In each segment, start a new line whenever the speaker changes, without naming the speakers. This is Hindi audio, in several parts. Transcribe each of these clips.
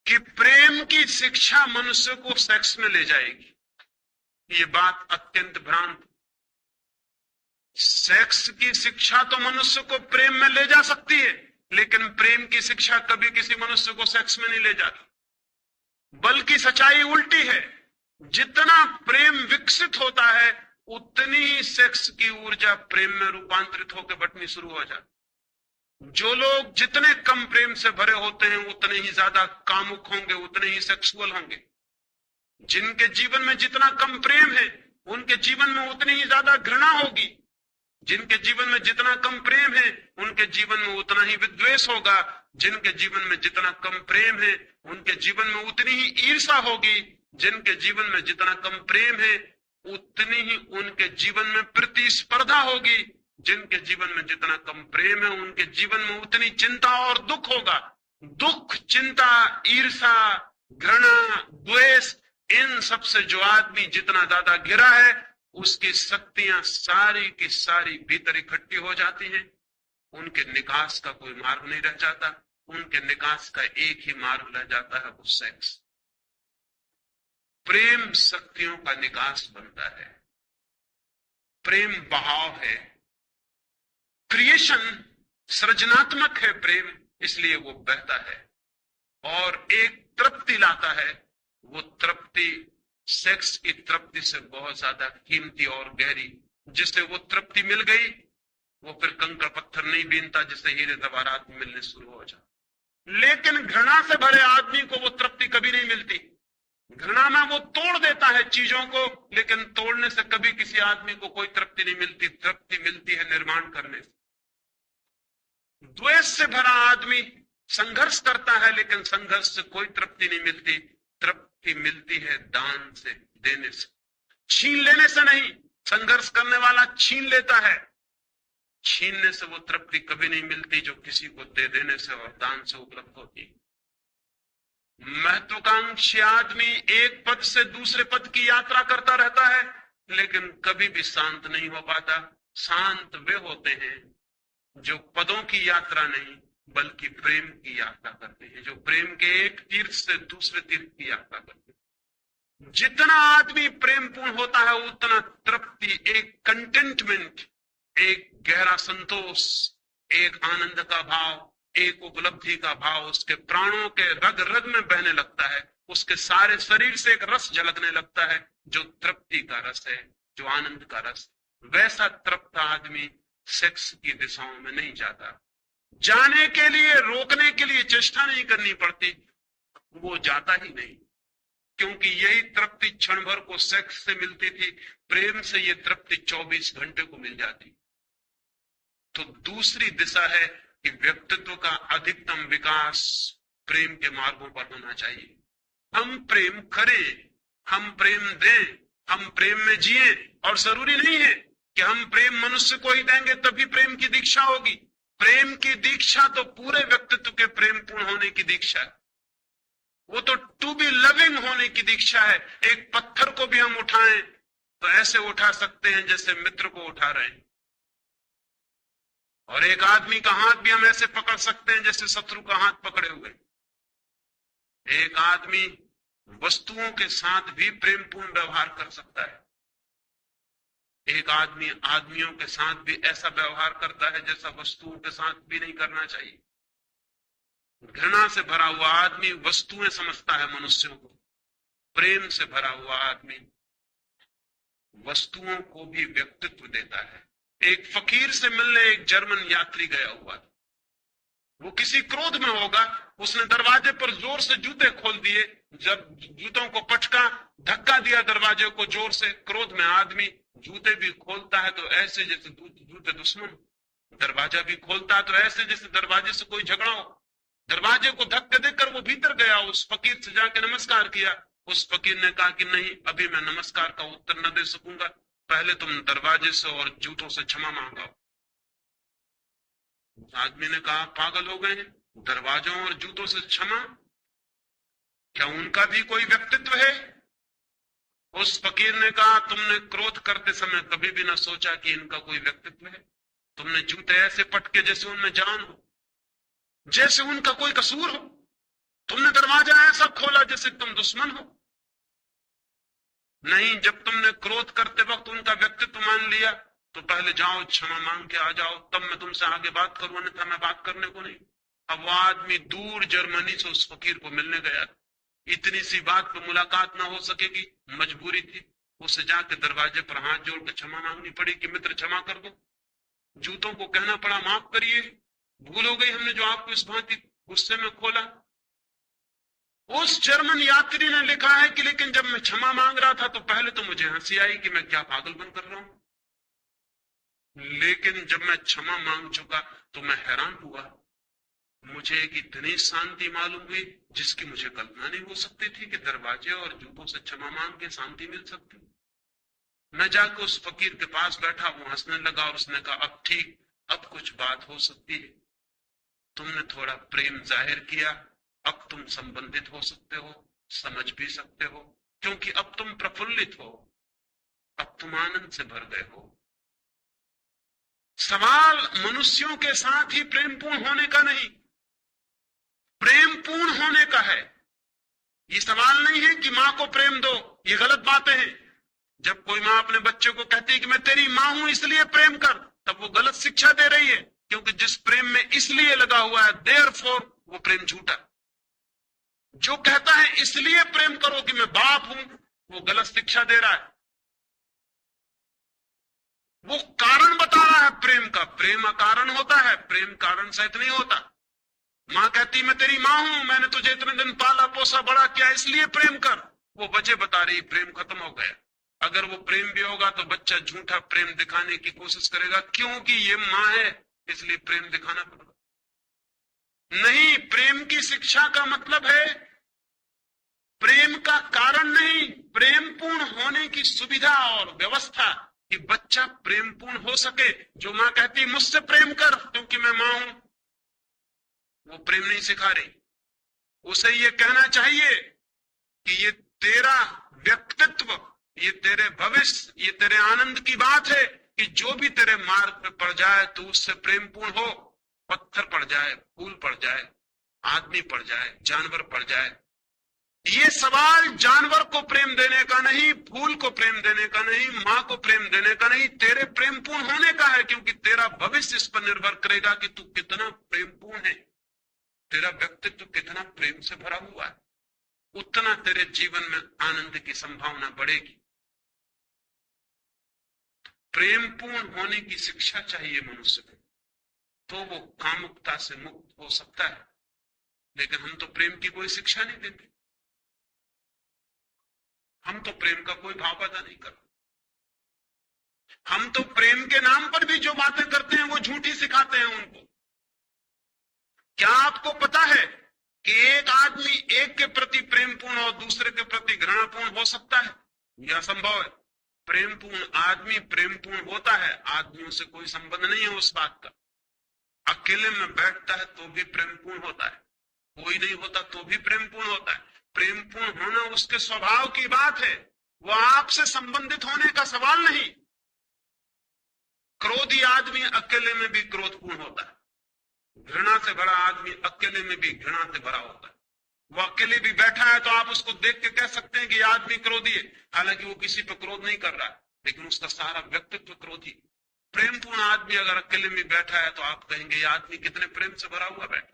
कि प्रेम की शिक्षा मनुष्य को सेक्स में ले जाएगी। ये बात अत्यंत भ्रांत। सेक्स की शिक्षा तो मनुष्य को प्रेम में ले जा सकती है, लेकिन प्रेम की शिक्षा कभी किसी मनुष्य को सेक्स में नहीं ले जाती। बल्कि सच्चाई उल्टी है, जितना प्रेम विकसित होता है उतनी ही सेक्स की ऊर्जा प्रेम में रूपांतरित होकर बटनी शुरू हो जाती। जो लोग जितने कम प्रेम से भरे होते हैं उतने ही ज्यादा कामुक होंगे, उतने ही सेक्सुअल होंगे। जिनके जीवन में जितना कम प्रेम है उनके जीवन में उतनी ही ज्यादा घृणा होगी। जिनके जीवन में जितना कम प्रेम है उनके जीवन में उतना ही विद्वेष होगा। जिनके जीवन में जितना कम प्रेम है उनके जीवन में उतनी ही ईर्ष्या होगी। जिनके जीवन में जितना कम प्रेम है उतनी ही उनके जीवन में प्रतिस्पर्धा होगी। जिनके जीवन में जितना कम प्रेम है उनके जीवन में उतनी चिंता और दुख होगा। दुख, चिंता, ईर्ष्या, घृणा, द्वेष, इन सबसे जो आदमी जितना ज्यादा घिरा है उसकी शक्तियां सारी की सारी भीतर इकट्ठी हो जाती हैं। उनके निकास का कोई मार्ग नहीं रह जाता। उनके निकास का एक ही मार्ग रह जाता है, वो सेक्स। प्रेम शक्तियों का निकास बनता है। प्रेम बहाव है। क्रिएशन सृजनात्मक है प्रेम, इसलिए वो बहता है और एक तृप्ति लाता है। वो तृप्ति सेक्स की तृप्ति से बहुत ज्यादा कीमती और गहरी। जिसे वो तृप्ति मिल गई वो फिर कंकड़ पत्थर नहीं बीनता, जिसे हीरे जवाहरात मिलने शुरू हो जाए। लेकिन घृणा से भरे आदमी को वो तृप्ति कभी नहीं मिलती। घृणा में वो तोड़ देता है चीजों को, लेकिन तोड़ने से कभी किसी आदमी को कोई तृप्ति नहीं मिलती। तृप्ति मिलती है निर्माण करने से। द्वेष से भरा आदमी संघर्ष करता है, लेकिन संघर्ष से कोई तृप्ति नहीं मिलती। तृप्ति मिलती है दान से, देने से, छीन लेने से नहीं। संघर्ष करने वाला छीन लेता है, छीनने से वो तृप्ति कभी नहीं मिलती जो किसी को दे देने से और दान से उपलब्ध होती। महत्वाकांक्षी आदमी एक पद से दूसरे पद की यात्रा करता रहता है, लेकिन कभी भी शांत नहीं हो पाता। शांत वे होते हैं जो पदों की यात्रा नहीं बल्कि प्रेम की यात्रा करते हैं, जो प्रेम के एक तीर्थ से दूसरे तीर्थ की यात्रा करते हैं। जितना आदमी प्रेमपूर्ण होता है उतना तृप्ति, एक कंटेंटमेंट, एक गहरा संतोष, एक आनंद का भाव, एक उपलब्धि का भाव उसके प्राणों के रग रग में बहने लगता है। उसके सारे शरीर से एक रस झलकने लगता है जो तृप्ति का रस है, जो आनंद का रस। वैसा तृप्त आदमी सेक्स की दिशाओं में नहीं जाता। जाने के लिए, रोकने के लिए चेष्टा नहीं करनी पड़ती, वो जाता ही नहीं। क्योंकि यही तृप्ति क्षण भर को सेक्स से मिलती थी, प्रेम से ये तृप्ति 24 घंटे को मिल जाती। तो दूसरी दिशा है कि व्यक्तित्व का अधिकतम विकास प्रेम के मार्गों पर होना चाहिए। हम प्रेम करें, हम प्रेम दें, हम प्रेम में जिए। और जरूरी नहीं है कि हम प्रेम मनुष्य को ही देंगे तभी प्रेम की दीक्षा होगी। प्रेम की दीक्षा तो पूरे व्यक्तित्व के प्रेम पूर्ण होने की दीक्षा है। वो तो टू बी लविंग होने की दीक्षा है। एक पत्थर को भी हम उठाएं तो ऐसे उठा सकते हैं जैसे मित्र को उठा रहे हैं, और एक आदमी का हाथ भी हम ऐसे पकड़ सकते हैं जैसे शत्रु का हाथ पकड़े हुए। एक आदमी वस्तुओं के साथ भी प्रेमपूर्ण व्यवहार कर सकता है। एक आदमी आदमियों के साथ भी ऐसा व्यवहार करता है जैसा वस्तुओं के साथ भी नहीं करना चाहिए। घृणा से भरा हुआ आदमी वस्तुएं समझता है मनुष्यों को। प्रेम से भरा हुआ आदमी वस्तुओं को भी व्यक्तित्व देता है। एक फकीर से मिलने एक जर्मन यात्री गया हुआ था। वो किसी क्रोध में होगा, उसने दरवाजे पर जोर से जूते खोल दिए। जब जूतों को पटका, धक्का दिया दरवाजे को जोर से। क्रोध में आदमी जूते भी खोलता है तो ऐसे जैसे जूते दुश्मन, दरवाजा भी खोलता है तो ऐसे जैसे दरवाजे से कोई झगड़ा हो। दरवाजे को धक्के देकर वो भीतर गया, उस फकीर से जाके नमस्कार किया। उस फकीर ने कहा कि नहीं, अभी मैं नमस्कार का उत्तर न दे सकूंगा, पहले तुम दरवाजे से और जूतों से क्षमा मांगो। उस आदमी ने कहा, पागल हो गए हैं, दरवाजों और जूतों से क्षमा? क्या उनका भी कोई व्यक्तित्व है? उस फकीर ने कहा, तुमने क्रोध करते समय कभी भी ना सोचा कि इनका कोई व्यक्तित्व है। तुमने जूते ऐसे पटके जैसे उनमें जान हो, जैसे उनका कोई कसूर हो। तुमने दरवाजा ऐसा खोला जैसे तुम दुश्मन हो? नहीं, जब तुमने क्रोध करते वक्त उनका व्यक्तित्व मान लिया तो पहले जाओ क्षमा मांग के आ जाओ, तब मैं तुमसे आगे बात करूं, अन्यथा मैं बात करने को नहीं। अब वो आदमी दूर जर्मनी से उस फकीर को मिलने गया, इतनी सी बात पे मुलाकात ना हो सकेगी, मजबूरी थी, उसे जाके दरवाजे पर हाथ जोड़ के क्षमा मांगनी पड़ी कि मित्र क्षमा कर दो। जूतों को कहना पड़ा माफ करिए, भूल हो गई हमने जो आपको इस भांति गुस्से में खोला। उस जर्मन यात्री ने लिखा है कि लेकिन जब मैं क्षमा मांग रहा था तो पहले तो मुझे हंसी आई कि मैं क्या पागलपन कर रहा हूं, लेकिन जब मैं क्षमा मांग चुका तो मैं हैरान हुआ, मुझे एक इतनी शांति मालूम हुई जिसकी मुझे कल्पना नहीं हो सकती थी कि दरवाजे और जूतों से क्षमा मांग के शांति मिल सकती। मैं जाकर उस फकीर के पास बैठा, वो हंसने लगा और उसने कहा अब ठीक, अब कुछ बात हो सकती है, तुमने थोड़ा प्रेम जाहिर किया, अब तुम संबंधित हो सकते हो, समझ भी सकते हो, क्योंकि अब तुम प्रफुल्लित हो, अब तुम आनंद से भर गए हो। सवाल मनुष्यों के साथ ही प्रेमपूर्ण होने का नहीं, प्रेमपूर्ण होने का है। ये सवाल नहीं है कि मां को प्रेम दो, ये गलत बातें हैं। जब कोई मां अपने बच्चे को कहती है कि मैं तेरी मां हूं इसलिए प्रेम कर, तब वो गलत शिक्षा दे रही है, क्योंकि जिस प्रेम में इसलिए लगा हुआ है देयरफॉर वो प्रेम झूठा। जो कहता है इसलिए प्रेम करो कि मैं बाप हूं, वो गलत शिक्षा दे रहा है। वो कारण बता रहा है प्रेम का, प्रेम अकारण होता है, प्रेम कारण सहित नहीं होता। मां कहती मैं तेरी मां हूं, मैंने तुझे इतने दिन पाला पोसा बड़ा किया इसलिए प्रेम कर, वो वजह बता रही, प्रेम खत्म हो गया। अगर वो प्रेम भी होगा तो बच्चा झूठा प्रेम दिखाने की कोशिश करेगा, क्योंकि ये मां है इसलिए प्रेम दिखाना पड़ेगा। नहीं, प्रेम की शिक्षा का मतलब है प्रेम का कारण नहीं, प्रेम पूर्ण होने की सुविधा और व्यवस्था कि बच्चा प्रेम पूर्ण हो सके। जो मां कहती मुझसे प्रेम कर क्योंकि मैं मां हूं, वो प्रेम नहीं सिखा रही। उसे ये कहना चाहिए कि ये तेरा व्यक्तित्व, ये तेरे भविष्य, ये तेरे आनंद की बात है कि जो भी तेरे मार्ग पे पड़ जाए तो उससे प्रेम पूर्ण हो। पत्थर पड़ जाए, फूल पड़ जाए, आदमी पड़ जाए, जानवर पड़ जाए, ये सवाल जानवर को प्रेम देने का नहीं, फूल को प्रेम देने का नहीं, मां को प्रेम देने का नहीं, तेरे प्रेम पूर्ण होने का है, क्योंकि तेरा भविष्य इस पर निर्भर करेगा कि तू कितना प्रेम पूर्ण है, तेरा व्यक्तित्व कितना प्रेम से भरा हुआ है, उतना तेरे जीवन में आनंद की संभावना बढ़ेगी। प्रेम पूर्ण होने की शिक्षा चाहिए मनुष्य को, तो वो कामुकता से मुक्त हो सकता है। लेकिन हम तो प्रेम की कोई शिक्षा नहीं देते, हम तो प्रेम का कोई भाव पैदा नहीं करते। हम तो प्रेम के नाम पर भी जो बातें करते हैं वो झूठी सिखाते हैं उनको। क्या आपको पता है कि एक आदमी एक के प्रति प्रेमपूर्ण और दूसरे के प्रति घृणापूर्ण हो सकता है? यह असंभव है। प्रेमपूर्ण आदमी प्रेमपूर्ण होता है, आदमियों से कोई संबंध नहीं है उस बात का। अकेले में बैठता है तो भी प्रेमपूर्ण होता है, कोई नहीं होता तो भी प्रेमपूर्ण होता है। प्रेमपूर्ण होना उसके स्वभाव की बात है, वो आपसे संबंधित होने का सवाल नहीं। क्रोधी आदमी अकेले में भी क्रोधपूर्ण होता है, घृणा से भरा आदमी अकेले में भी घृणा से भरा होता है। वो अकेले भी बैठा है तो आप उसको देख के कह सकते हैं कि यह आदमी क्रोधी है, हालांकि वो किसी पर क्रोध नहीं कर रहा है, लेकिन उसका सारा व्यक्तित्व क्रोधी। प्रेमपूर्ण आदमी अगर अकेले में बैठा है तो आप कहेंगे यह आदमी कितने प्रेम से भरा हुआ बैठा।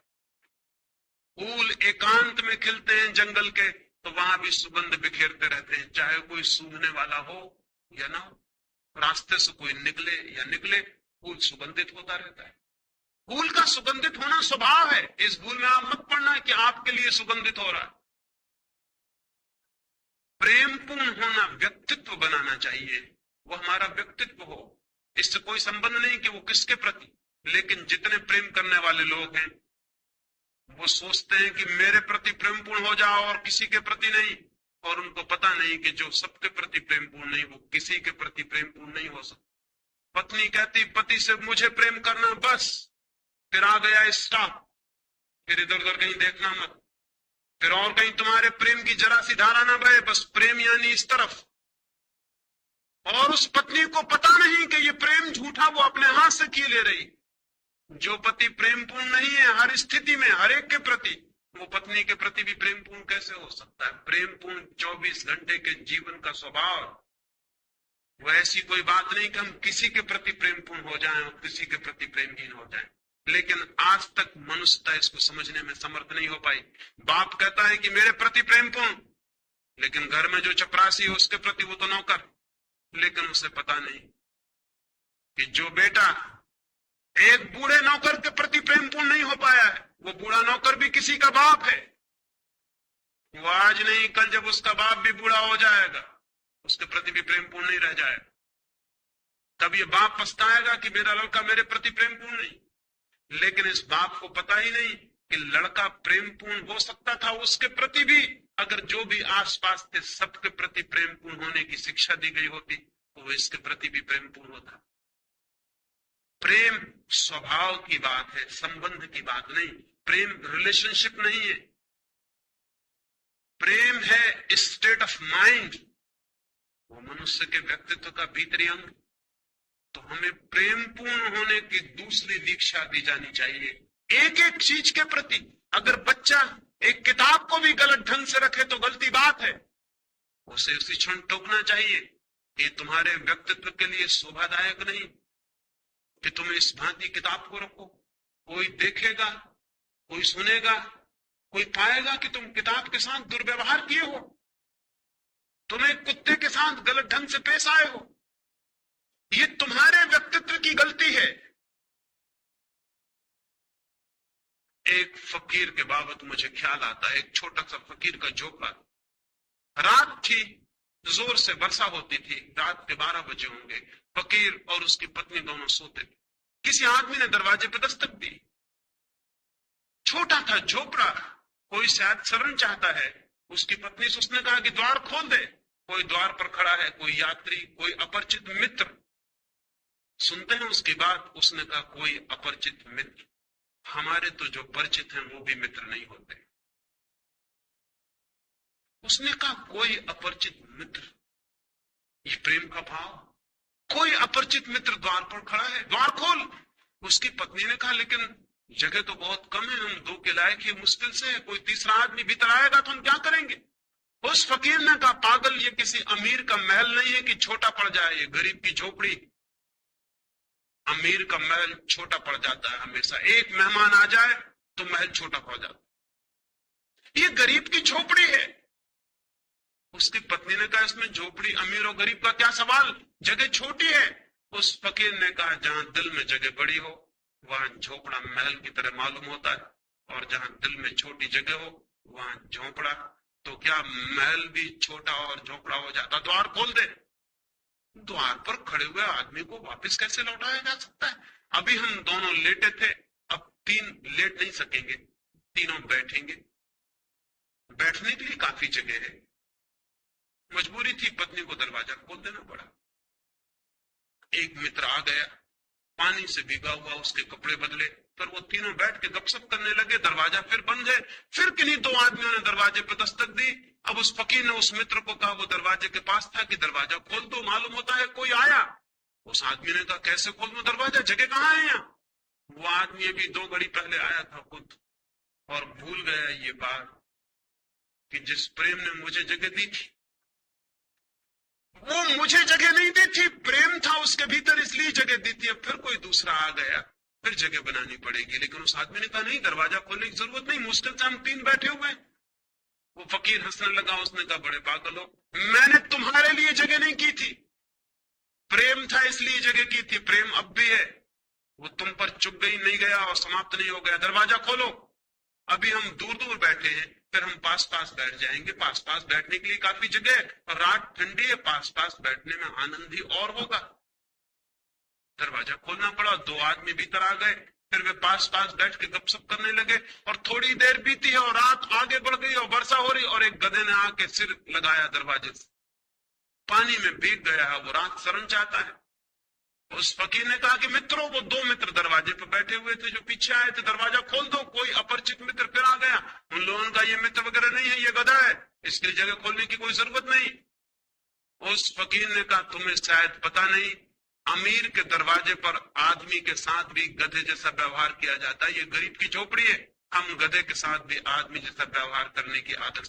फूल एकांत में खिलते हैं जंगल के तो वहां भी सुगंध बिखेरते रहते हैं, चाहे कोई सूंघने वाला हो या ना हो। रास्ते से कोई निकले या निकले, फूल सुगंधित होता रहता है। फूल का सुगंधित होना स्वभाव है, इस भूल में आप मत पड़ना कि आपके लिए सुगंधित हो रहा है। प्रेमपूर्ण होना व्यक्तित्व बनाना चाहिए, वो हमारा व्यक्तित्व हो। इससे कोई संबंध नहीं कि वो किसके प्रति, लेकिन जितने प्रेम करने वाले लोग हैं वो सोचते हैं कि मेरे प्रति प्रेमपूर्ण हो जाओ और किसी के प्रति नहीं, और उनको पता नहीं कि जो सबके प्रति प्रेमपूर्ण नहीं वो किसी के प्रति प्रेमपूर्ण नहीं हो सकता। पत्नी कहती पति से मुझे प्रेम करना बस, फिर आ गया स्टॉप, फिर इधर उधर कहीं देखना मत, फिर और कहीं तुम्हारे प्रेम की जरा सी धारा ना बहे, बस प्रेम यानी इस तरफ। और उस पत्नी को पता नहीं कि ये प्रेम झूठा वो अपने हाथ से किए ले रही। जो पति प्रेमपूर्ण नहीं है हर स्थिति में हर एक के प्रति, वो पत्नी के प्रति भी प्रेमपूर्ण कैसे हो सकता है? प्रेमपूर्ण 24 घंटे के जीवन का स्वभाव। वो ऐसी कोई बात नहीं कि हम किसी के प्रति प्रेमपूर्ण हो जाएं और किसी के प्रति प्रेमहीन हो जाएं। लेकिन आज तक मनुष्यता इसको समझने में समर्थ नहीं हो पाई। बाप कहता है कि मेरे प्रति प्रेमपूर्ण, लेकिन घर में जो चपरासी है उसके प्रति वो तो नौकर। लेकिन उसे पता नहीं कि जो बेटा एक बूढ़े नौकर के प्रति प्रेमपूर्ण नहीं हो पाया है, वो बूढ़ा नौकर भी किसी का बाप है। वो आज नहीं कल जब उसका बाप भी बूढ़ा हो जाएगा, उसके प्रति भी प्रेमपूर्ण नहीं रह जाएगा। तब ये बाप पछताएगा कि मेरा लड़का मेरे प्रति प्रेमपूर्ण नहीं। लेकिन इस बाप को पता ही नहीं कि लड़का प्रेमपूर्ण हो सकता था उसके प्रति भी, अगर जो भी आसपास थे सबके प्रति प्रेमपूर्ण होने की शिक्षा दी गई होती तो वो इसके प्रति भी प्रेमपूर्ण होता। प्रेम स्वभाव की बात है, संबंध की बात नहीं। प्रेम रिलेशनशिप नहीं है। प्रेम है स्टेट ऑफ माइंड, वो मनुष्य के व्यक्तित्व का भीतरी अंग। तो हमें प्रेमपूर्ण होने की दूसरी दीक्षा दी जानी चाहिए एक एक चीज के प्रति। अगर बच्चा एक किताब को भी गलत ढंग से रखे तो गलती बात है, उसे उसी क्षण टोकना चाहिए। ये तुम्हारे व्यक्तित्व के लिए शोभादायक नहीं कि तुम इस भांति किताब को रखो। कोई देखेगा, कोई सुनेगा, कोई पाएगा कि तुम किताब के साथ दुर्व्यवहार किए हो, तुम एक कुत्ते के साथ गलत ढंग से पेश आए हो। ये तुम्हारे व्यक्तित्व की गलती है। एक फकीर के बाबत मुझे ख्याल आता है। एक छोटा सा फकीर का झोपड़ा। रात थी, जोर से वर्षा होती थी, रात के 12 बजे होंगे। फकीर और उसकी पत्नी दोनों सोते थे। किसी आदमी ने दरवाजे पर दस्तक दी। छोटा था झोपड़ा, कोई शायद शरण चाहता है। उसकी पत्नी से उसने कहा कि द्वार खोल दे। कोई द्वार पर खड़ा है, कोई यात्री, कोई अपरिचित मित्र। सुनते हैं उसकी बात। उसने कहा कोई अपरिचित मित्र? हमारे तो जो परिचित हैं वो भी मित्र नहीं होते। उसने कहा कोई अपरिचित मित्र। ये प्रेम का भाव। कोई अपरिचित मित्र द्वार पर खड़ा है, द्वार खोल। उसकी पत्नी ने कहा लेकिन जगह तो बहुत कम है, हम 2 के लायक ही मुश्किल से है। कोई तीसरा आदमी भीतर आएगा तो हम क्या करेंगे? उस फकीर ने कहा पागल, ये किसी अमीर का महल नहीं है कि छोटा पड़ जाए। ये गरीब की झोपड़ी। अमीर का महल छोटा पड़ जाता है हमेशा। एक मेहमान आ जाए तो महल छोटा पड़ जाता। ये गरीब की झोपड़ी है। उसकी पत्नी ने कहा इसमें झोपड़ी, अमीर और गरीब का क्या सवाल, जगह छोटी है। उस फकीर ने कहा जहां दिल में जगह बड़ी हो वहां झोपड़ा महल की तरह मालूम होता है, और जहां दिल में छोटी जगह हो वहां झोपड़ा। तो क्या महल भी छोटा और झोपड़ा हो जाता? द्वार खोल दे। द्वार पर खड़े हुए आदमी को वापस कैसे लौटाया जा सकता है? अभी हम दोनों लेटे थे, अब 3 लेट नहीं सकेंगे, तीनों बैठेंगे। बैठने के लिए काफी जगह है। मजबूरी थी, पत्नी को दरवाजा खोल देना पड़ा। एक मित्र आ गया, पानी से भीगा हुआ, उसके कपड़े बदले, फिर वो तीनों बैठ के गपशप करने लगे। दरवाजा फिर बंद है। फिर किन्हीं 2 आदमियों ने दरवाजे पर दस्तक दी। अब उस फकीर ने उस मित्र को कहा, वो दरवाजे के पास था, कि दरवाजा खोल दो, मालूम होता है कोई आया। उस आदमी ने कहा कैसे खोल दूं दरवाजा, जगह कहाँ है यहाँ? वो आदमी अभी 2 घड़ी पहले आया था खुद, और भूल गया ये बात कि जिस प्रेम ने मुझे जगह दी थी वो मुझे जगह नहीं दी थी। प्रेम था उसके भीतर, इसलिए जगह दी थी। अब फिर कोई दूसरा आ गया, फिर जगह बनानी पड़ेगी। लेकिन उस आदमी ने कहा नहीं, दरवाजा खोलने की जरूरत नहीं, मुश्किल से हम 3 बैठे हुए। वो फकीर हंसने लगा। उसने कहा बड़े पागल हो, मैंने तुम्हारे लिए जगह नहीं की थी। प्रेम था इसलिए जगह की थी। प्रेम अब भी है, वो तुम पर चुप गई, नहीं गया और समाप्त नहीं हो गया। दरवाजा खोलो। अभी हम दूर दूर बैठे हैं, फिर हम पास पास बैठ जाएंगे। पास पास बैठने के लिए काफी जगह है, और रात ठंडी है, पास पास बैठने में आनंद ही और होगा। दरवाजा खोलना पड़ा। 2 आदमी भीतर आ गए। फिर वे पास पास बैठ के गपशप करने लगे, और थोड़ी देर बीती है और रात आगे बढ़ गई और वर्षा हो रही, और एक गधे ने आके सिर लगाया दरवाजे से, पानी में भीग गया है। वो रात शरण चाहता है। उस फकीर ने कहा कि मित्रों, वो 2 मित्र दरवाजे पर बैठे हुए थे जो पीछे आए थे, दरवाजा खोल दो। कोई अपरिचित मित्र फिर आ गया। उन लोगों का ये मित्र वगैरह नहीं है, ये गधा है, इसके लिए जगह खोलने की कोई जरूरत नहीं। उस फकीर ने कहा तुम्हें शायद पता नहीं, अमीर के दरवाजे पर आदमी के साथ भी गधे जैसा व्यवहार किया जाता है। ये गरीब की झोपड़ी है, हम गधे के साथ भी आदमी जैसा व्यवहार करने की आदत